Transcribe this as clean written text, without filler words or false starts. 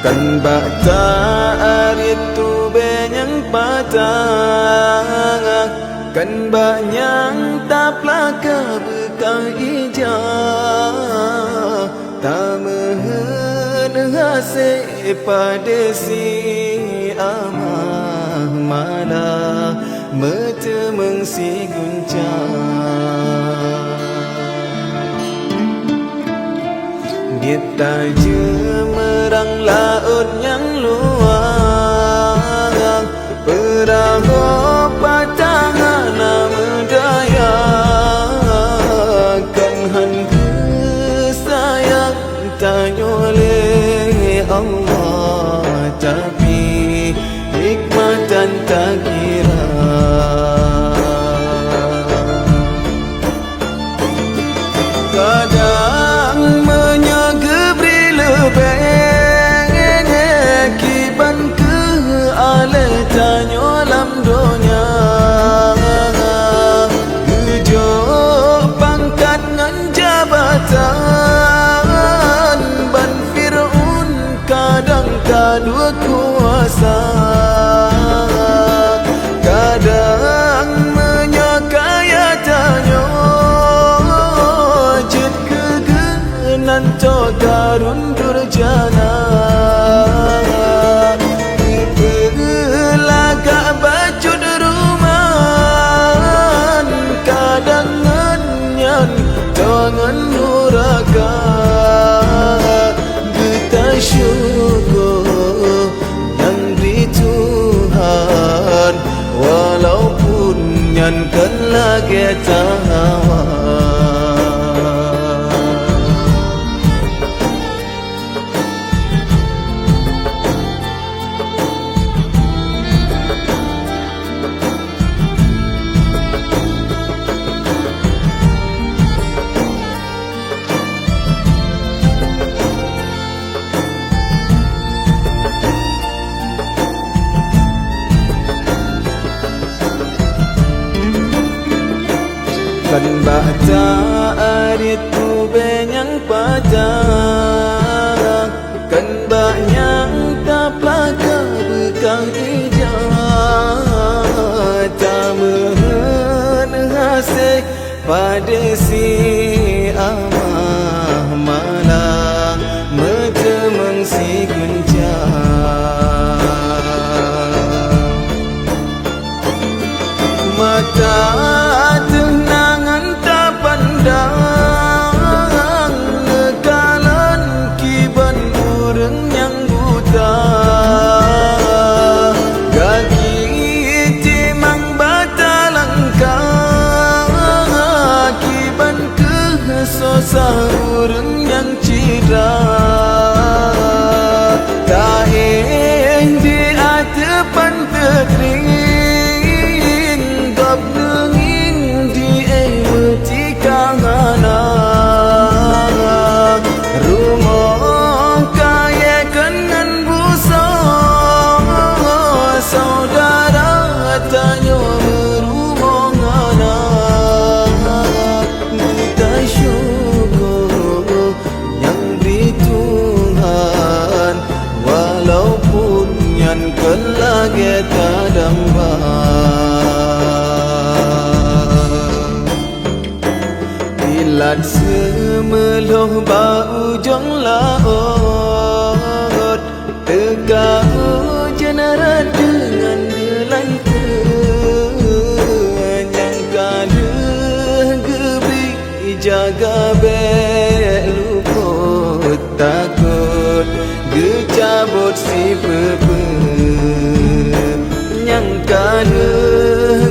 kan baca itu benyang patang kan banyak taplah kebekang ijah tak mehen hasih pada si amah malah metemeng si guncang kita jemerang laut yang luang perahu patangan medaya kan hantu sayang tanya oleh Allah tapi hikmah dan tak kira kadang menyagebri lebih kiban ke ale tanya lam dunia gejo pangkat ngan jabatan ban Fir'aun kadang kadua kuasa kadang menyakaya tanya jet kegenan to karun durjana belagak bajud ruman kadang ngenyan jangan nuraka kita syukur yang di Tuhan walaupun yang kan lagi tahawan kan baca itu benyang padang kan banyak taplah kebekang ijah tak mehen hasih pada si amah malah metemeng si guncang mata tenangan tak pandang nekalan kiban urang yang buta kaki timang bata langkah kiban kesosa urang yang cira tak di atepan tekring rumah kaya kenan busa saudara tanya berumah ngana kita syukur yang di Tuhan walaupun yang kelagi tak Ilat semeloh bau jong laut teka hujan arat dengan gelang yang kalah gebi jaga bek luput takut gecabut si pepe yang kalah